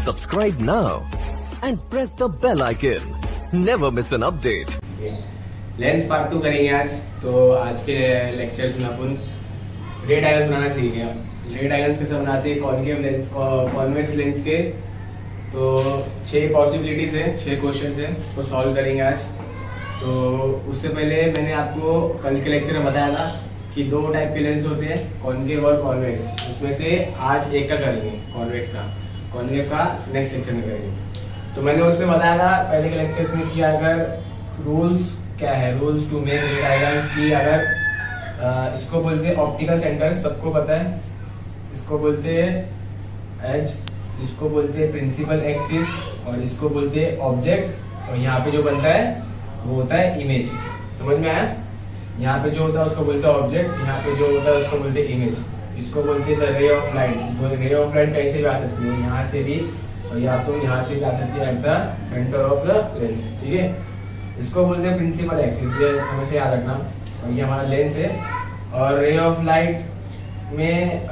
Subscribe now and press the bell icon. Never miss an update. Lens part 2 करेंगे आज। तो आज के लेक्चर्स में अपन रे डायग्राम बनाना सीखेंगे। रे डायग्राम कैसे बनाते हैं कॉन्केव लेंस कॉन्वेक्स लेंस के। तो 6 पॉसिबिलिटीज है, 6 क्वेश्चंस है, उसको सॉल्व करेंगे आज। तो उससे पहले मैंने आपको कल के लेक्चर में बताया था कि 2 टाइप के लेंस होते हैं, कॉन्केव और कॉन्वेक्स। उसमें से आज एक का करेंगे, कॉन्वेक्स का। कॉन्वेव का नेक्स्ट लेक्चर में करेंगे। तो मैंने उसमें बताया था पहले के लेक्चर्स में कि अगर रूल्स क्या है, rules to make ray diagrams की। अगर इसको बोलते हैं ऑप्टिकल सेंटर, सबको पता है। इसको बोलते हैं एज, इसको बोलते हैं प्रिंसिपल एक्सिस, और इसको बोलते हैं ऑब्जेक्ट। और यहाँ पे जो बनता है वो होता है इमेज। समझ में आया? यहाँ पे जो होता है उसको बोलते हैं ऑब्जेक्ट, यहाँ पे जो होता है उसको बोलते हैं इमेज। इसको बोलते हैं द रे ऑफ लाइट। रे ऑफ लाइट कैसे भी आ सकती है, यहाँ से भी, और या तो यहाँ से भी आ सकती है at the centre of the lens. ठीक है, इसको बोलते हैं प्रिंसिपल एक्सिस, ये हमेशा याद रखना। और ये हमारा लेंस है। और रे ऑफ लाइट में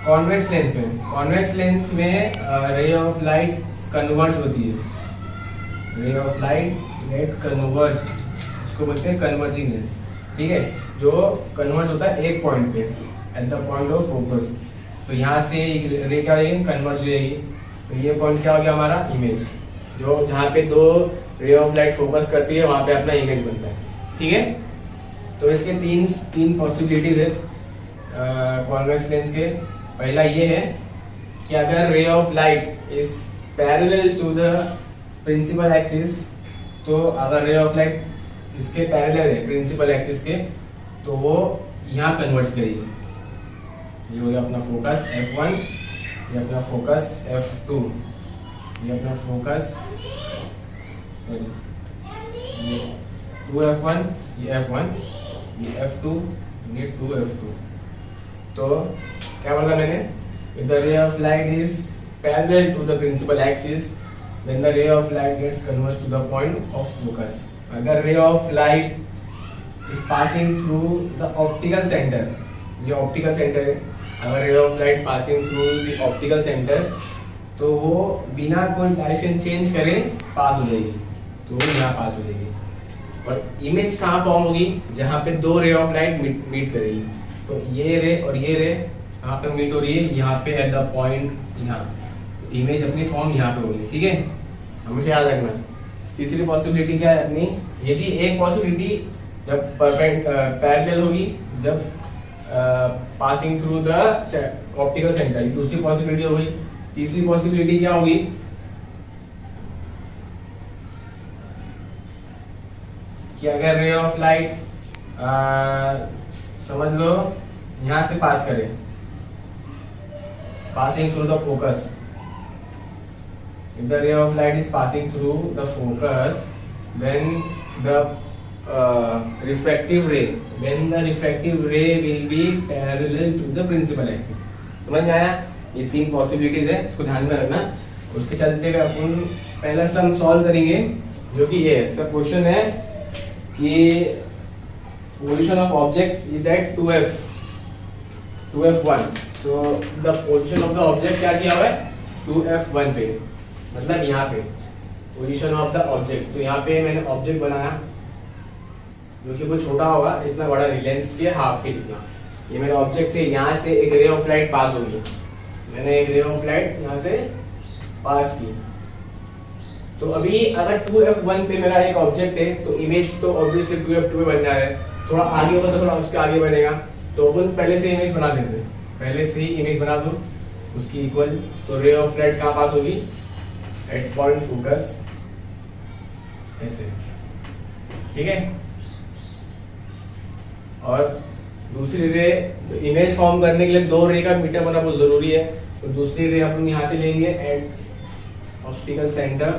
कॉन्वेक्स लेंस में रे ऑफ लाइट कन्वर्ज होती है। रे ऑफ लाइट गेट कन्वर्ज, इसको बोलते हैं कन्वर्जिंग लेंस। ठीक है, जो कन्वर्ज होता है एक पॉइंट पे at the point of focus. तो यहाँ से रे क्या होगी, कन्वर्ज हो जाएगी। तो ये पॉइंट क्या हो गया हमारा, इमेज। जो जहाँ पे 2 रे ऑफ लाइट फोकस करती है वहाँ पे अपना इमेज बनता है। ठीक है, तो इसके तीन पॉसिबिलिटीज है कॉन्वेक्स लेंस के। पहला ये है कि अगर ray of light is parallel to the principal axis, तो अगर रे ऑफ लाइट इसके पैरेलल है प्रिंसिपल एक्सिस के, तो वो यहाँ कन्वर्ज करेगी। ये हो गया अपना फोकस F1, ये अपना फोकस F2, ये अपना फोकस ये 2F1, ये F1, ये F2, ये 2F2। तो क्या बोला मैंने, if the ray of light is parallel to the principal axis, then the ray of light gets converged to the point of focus. अगर ray of light is passing through the optical center, ये optical center है, अगर ray of light passing through the optical center, तो वो बिना कोई direction change करे पास हो जाएगी। तो वो यहाँ पास हो जाएगी। और इमेज कहाँ फॉर्म होगी, जहाँ पे 2 रे ऑफ लाइट मीट करेगी। तो ये रे और ये रे कहाँ पे मीट हो रही है, यहाँ पे एट द पॉइंट यहाँ। तो इमेज अपनी फॉर्म यहाँ पे होगी। ठीक है, हमेशा याद रखना। तीसरी पॉसिबिलिटी क्या है अपनी, यदि एक पॉसिबिलिटी जब पैरेलल होगी, जब passing through the optical centre, दूसरी पॉसिबिलिटी हो गई। तीसरी पॉसिबिलिटी क्या होगी कि अगर रे ऑफ लाइट समझ लो यहां से पास करे, passing through the focus. If the ray of light is passing through the focus, then the refractive ray will be parallel to the principal axis. समझ में आया? ये 3 पॉसिबिलिटीज है, इसको ध्यान में रखना। उसके चलते हुए अपन पहला सम सॉल्व करेंगे, जो कि ये है। सब क्वेश्चन है कि position of object is at 2F1। So the position of the object क्या किया हुआ है, 2F1 पे, मतलब यहाँ पे पोजीशन ऑफ द ऑब्जेक्ट। तो यहाँ पे मैंने ऑब्जेक्ट बनाया जो कि वो छोटा होगा, इतना बड़ा लेंस के हाफ के जितना। ये मेरा ऑब्जेक्ट है, यहाँ से एक रे ऑफ लाइट पास होगी। मैंने एक रे ऑफ लाइट यहाँ से पास की। तो अभी अगर 2F1 पे मेरा एक ऑब्जेक्ट है, तो इमेज तो ऑब्वियसली 2F2 में बन जा रहा है। थोड़ा आगे होगा तो थोड़ा उसके आगे बनेगा। तो अपन पहले से इमेज बना लेते हैं, पहले से ही इमेज बना दो उसकी इक्वल। तो रे ऑफ लाइट कहाँ पास होगी, एट पॉइंट फोकस, ऐसे। ठीक है, और दूसरी रे इमेज फॉर्म करने के लिए 2 रे का मीटर होना बहुत जरूरी है। तो दूसरी रे अपन यहाँ से लेंगे एट ऑप्टिकल सेंटर,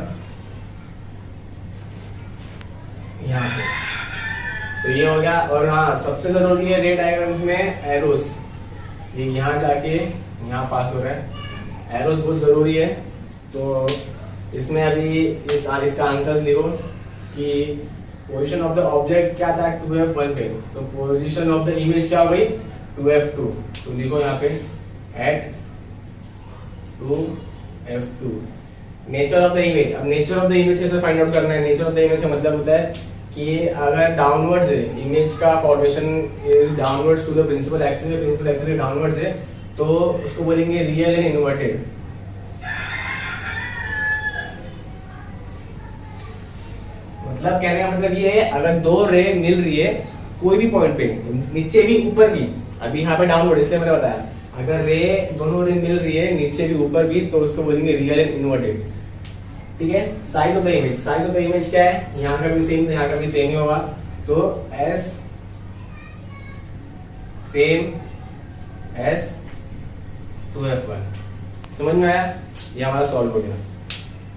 यहाँ पे। तो ये हो गया। और हाँ, सबसे जरूरी है रे डायग्राम्स में एरोस। ये यहाँ जाके यहाँ पास हो रहा है, एरोस बहुत जरूरी है। तो इसमें अभी इसका आंसर्स लिखो कि पोजीशन ऑफ द ऑब्जेक्ट क्या था 2F1 पे, तो पोजीशन ऑफ द इमेज क्या हो गई 2F2। तो लिखो यहाँ पे at 2f2 nature of the image. अब नेचर ऑफ द इमेज कैसे फाइंड आउट करना है? नेचर ऑफ द इमेज का मतलब होता है कि अगर डाउनवर्ड्स है, इमेज का formation is downwards to the principal axis, principal axis downwards है, तो उसको बोलेंगे रियल एंड इन्वर्टेड। मतलब कहने का मतलब ये है, अगर दो रे मिल रही है कोई भी पॉइंट पे, नीचे भी ऊपर भी, अभी यहाँ पे डाउनवर्ड इसलिए मैंने बताया, अगर रे दोनों रे मिल रही है नीचे भी ऊपर भी, तो उसको बोलेंगे रियल एंड इन्वर्टेड। ठीक है। Size of the image, size of the image क्या है? यहाँ का भी सेम, यहाँ का भी सेम ही होगा, तो एस सेम एस 2f1। समझ में आया? ये हमारा सॉल्व हो गया।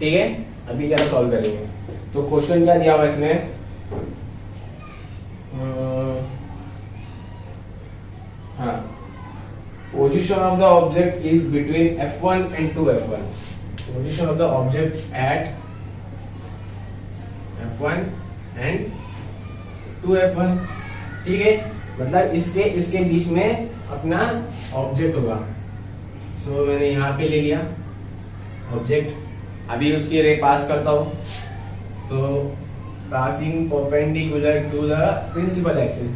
ठीक है, अभी क्या सॉल्व करेंगे। तो क्वेश्चन क्या दिया हुआ इसमें? हाँ, position of the object is between f1 and 2f1। Position of the object at f1 and 2f1। ठीक है, मतलब इसके बीच में अपना ऑब्जेक्ट होगा। सो मैंने यहाँ पे ले लिया ऑब्जेक्ट, अभी उसकी रे पास करता हूँ, तो passing perpendicular to the principal axis,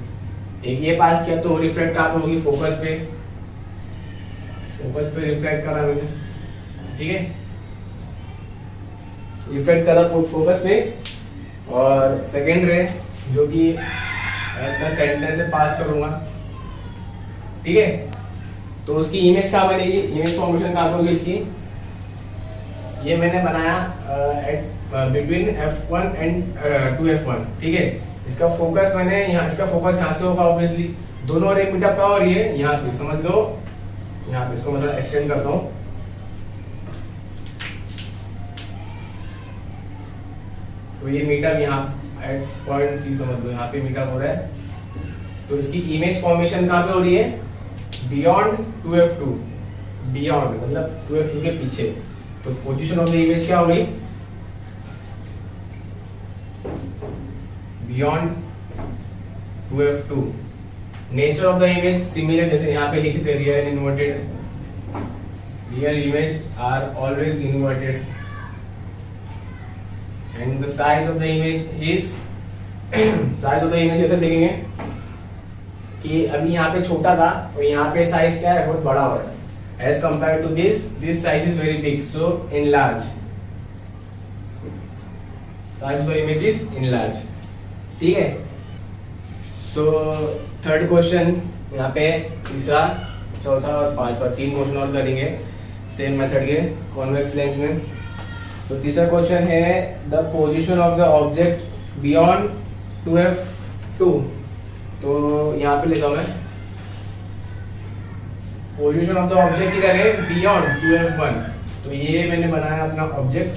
एक ये पास किया तो रिफ्लेक्ट आप होगी फोकस पे, फोकस पे रिफ्लेक्ट करा मैंने। ठीक है, रिफ्लेक्ट करा फोकस पे, और सेकेंड रे जो कि एट द सेंटर से पास करूंगा। ठीक है, तो उसकी इमेज कहाँ बनेगी? इमेज फॉर्मेशन कहाँ पे होगी इसकी? ये मैंने बनाया eight between f1 and 2f1। ठीक है, इसका फोकस मैंने यहाँ, इसका फोकस यहाँ से होगा ऑब्वियसली, दोनों रे मीटअप पे, और ये यहाँ पे समझ लो, यहाँ पे इसको मतलब एक्सटेंड करता हूँ। तो ये मीटअप यहाँ एट पॉइंट सी समझ लो, यहाँ पे मीटअप हो रहा है, तो इसकी इमेज फॉर्मेशन कहाँ पे हो रही है? बियॉन्ड 2f2, बियॉन्ड मतलब 2f2 के पीछे। तो पोजीशन ऑफ द इमेज क्या हो गई? Beyond 2f2। Nature of the image similar, जैसे यहाँ पे लिखे थे real and inverted, real image are always inverted, and the size of the image is size of the image ऐसे लिखेंगे कि अभी यहाँ पे छोटा था, और यहाँ पे साइज क्या है? बहुत बड़ा हो रहा है। As compared to this size is very big, so enlarge. Size of the image is enlarge. ठीक है। So third question यहाँ पे, तीसरा, चौथा और पांचवा, 3 क्वेश्चन और करेंगे सेम मेथड के कॉन्वेक्स लेंस में। तो तीसरा क्वेश्चन है the position of the object beyond 2f2। तो यहाँ पे लिखा हुआ है पोजीशन ऑफ द ऑब्जेक्ट की तरह बियॉन्ड 2f1। तो ये मैंने बनाया अपना ऑब्जेक्ट।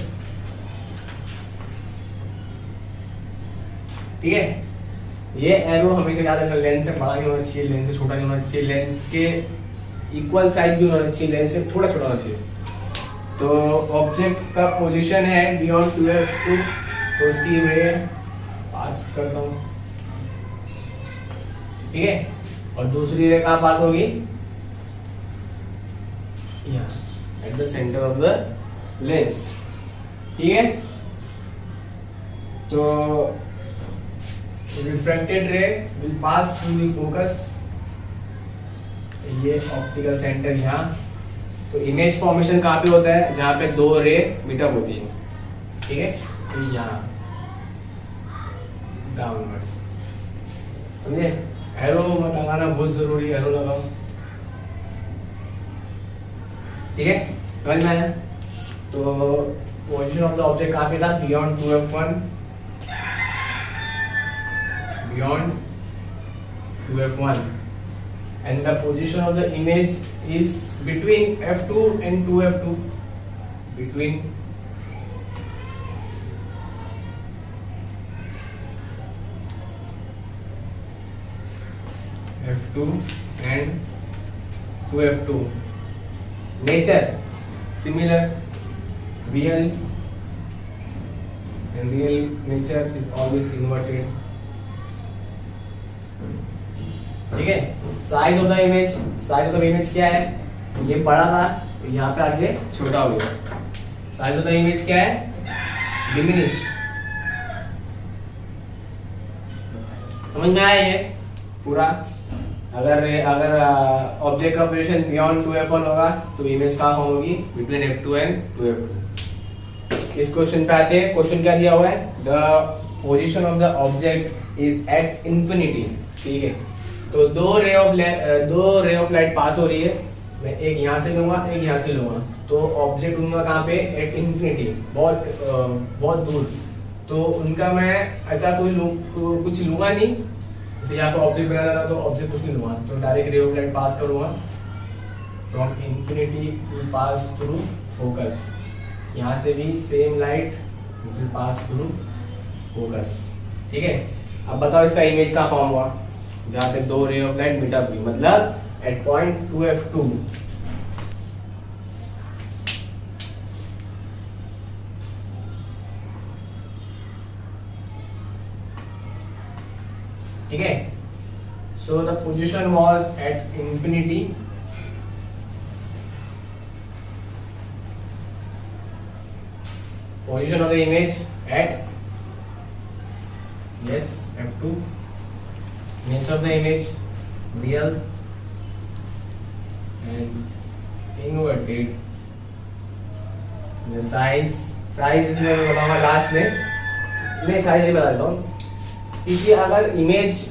ठीक है, ये एरो हमेशा याद रखना, लेंस से बड़ा नहीं होना चाहिए, लेंस से छोटा नहीं होना चाहिए, लेंस के इक्वल साइज भी होना चाहिए, लेंस से थोड़ा छोटा होना चाहिए। तो ऑब्जेक्ट का पोजीशन है बियॉन्ड 2f2, तो उसकी मैं पास करता हूँ। ठीक है, और दूसरी रे कहाँ पास होगी? At the centre of the lens. ठीक है, तो रिफ्रैक्टेड रे will pass through the focus, ये ऑप्टिकल सेंटर यहाँ। तो इमेज फॉर्मेशन कहाँ पे होता है? जहाँ पे 2 रे मीटअप होती है। ठीक है, तो यहाँ डाउनवर्ड्स, समझे? एरो लगाना बहुत जरूरी है, एरो लगाओ। ठीक है, समझ में आया? तो पोजीशन ऑफ द ऑब्जेक्ट कहाँ पे था? Beyond 2f1, beyond 2f1, and the position of the image is between f2 and 2f2, between f2 and 2f2. Nature similar, real, and real nature is always inverted. ठीक है, size of the image, size of the image क्या है? ये बड़ा था, तो यहाँ पे आके छोटा हो गया। साइज ऑफ द इमेज क्या है? डिमिनिश। समझ में आया ये पूरा? अगर ऑब्जेक्ट का पोजीशन बियॉन्ड 2f1 होगा तो इमेज कहाँ फॉर्म होगी? Between f2 and 2f2। इस क्वेश्चन पे आते हैं। क्वेश्चन क्या दिया हुआ है? The position of the object is at infinity. ठीक है, तो दो रे ऑफ लाइट पास हो रही है। मैं एक यहाँ से लूंगा, एक यहाँ से लूंगा, तो ऑब्जेक्ट उनका कहाँ पे? एट इंफिनिटी, बहुत दूर। तो उनका मैं ऐसा कुछ लूंगा नहीं। जैसे यहाँ पे ऑब्जेक्ट बनाना था तो ऑब्जेक्ट कुछ नहीं लूंगा, तो डायरेक्ट रे ऑफ लाइट पास करूंगा from infinity to pass through focus. यहाँ से भी same light will pass through focus. ठीक है, अब बताओ इसका इमेज का फॉर्म हुआ जहाँ पे दो रे ऑफ लाइट मीट अप हुई, मतलब एट पॉइंट 2f2। ठीक है, सो the position was at infinity. Position of the image at f2। Nature of the image real and inverted. Size इसमें मैं बताऊंगा लास्ट में। मैं साइज ये बता देता हूँ, क्योंकि अगर इमेज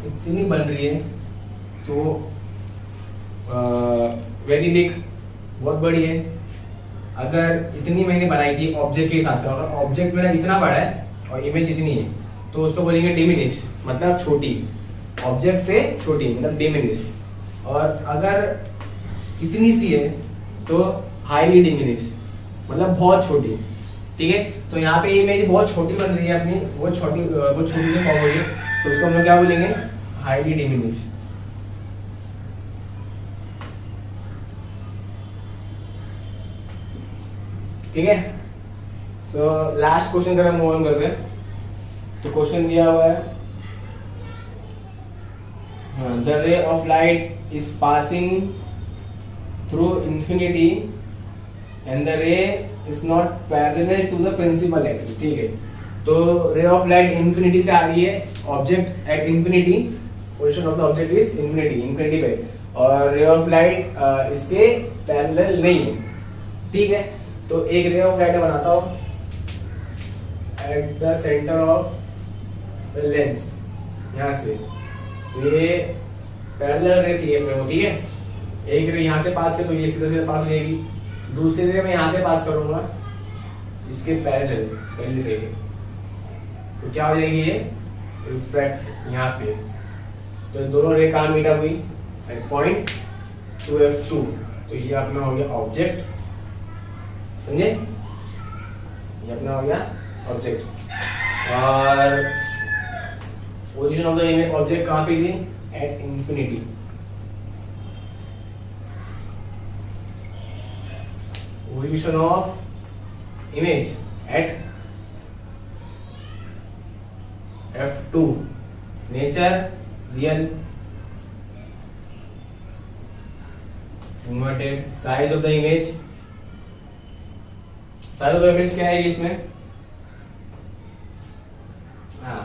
इतनी बन रही है तो वेरी बिग, बहुत बड़ी है। अगर इतनी मैंने बनाई थी ऑब्जेक्ट के हिसाब से, अगर ऑब्जेक्ट मेरा इतना बड़ा है और इमेज इतनी है तो उसको बोलेंगे डिमिनिश, मतलब छोटी। ऑब्जेक्ट से छोटी मतलब डिमिनिश। और अगर इतनी सी है तो हाईली डिमिनिश, मतलब बहुत छोटी। ठीक है, तो यहाँ पे इमेज बहुत छोटी बन रही है अपनी, बहुत छोटी से फॉर्म हो रही है, तो उसको हम लोग क्या बोलेंगे? Highly diminish. ठीक है, सो लास्ट क्वेश्चन कर मूव ऑन करते हैं। तो क्वेश्चन दिया हुआ है, the ray of light is passing through infinity and the ray is not parallel to the principal axis. ठीक है, तो रे ऑफ लाइट इंफिनिटी से आ रही है, object at infinity, position of the object is infinity पे, और रे ऑफ लाइट इसके पैरेलल नहीं है। ठीक है, तो एक रे ऑफ लाइट बनाता हूं at the centre of the lens, यहां से ये पैरेलल रे चाहिए मेरे को। ठीक है, एक रे यहां से पास है तो ये सीधा पास हो जाएगी, दूसरी रे मैं यहां से पास करूंगा इसके पैरेलल पहली रे के, तो क्या हो जाएगी? ये रिफ्रैक्ट यहाँ पे। तो दोनों रे कहाँ मीट अप हुई? At point 2f2। तो ये अपना हो गया ऑब्जेक्ट, समझे? ये अपना हो गया ऑब्जेक्ट। और position of the image object कहाँ पे थी? At infinity. Position of image at f2। Nature real inverted. Size of the image क्या है इसमें? हाँ,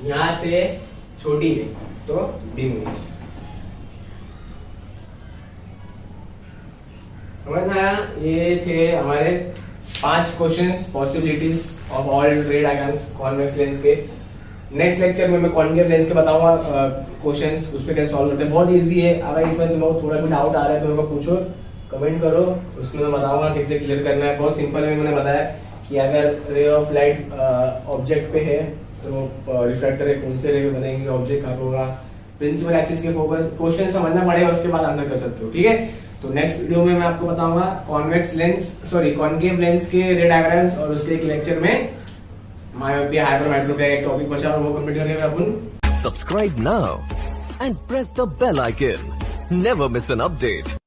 यहां से छोटी है तो डिमिनिश। समझ में आया? ये थे हमारे 5 क्वेश्चंस, पॉसिबिलिटीज ऑफ ऑल रे डायग्राम्स कॉन्वेक्स लेंस के। नेक्स्ट लेक्चर में मैं कॉन्केव लेंस के बताऊंगा क्वेश्चंस, उस पर कैसे सॉल्व करते हैं। बहुत इजी है। अगर इसमें तुम लोग थोड़ा भी डाउट आ रहा है तो मेरे को पूछो, कमेंट करो, उसमें मैं बताऊंगा कैसे क्लियर करना है। बहुत सिंपल है, मैंने बताया कि अगर रे ऑफ लाइट ऑब्जेक्ट पे है तो रिफ्लेक्टर है, कौन से रे में बनाएंगे, ऑब्जेक्ट कहाँ होगा, प्रिंसिपल एक्सिस के फोकस, क्वेश्चन समझना पड़ेगा, उसके बाद आंसर कर सकते हो। ठीक है, तो नेक्स्ट वीडियो में मैं आपको बताऊंगा कॉन्केव लेंस के रे डायग्राम्स, और उसके एक लेक्चर में मायोपिया हाइपरमेट्रोपिया एक टॉपिक बचा और वो कंप्लीट करेंगे अपन। Subscribe now and press the bell icon. Never miss an update.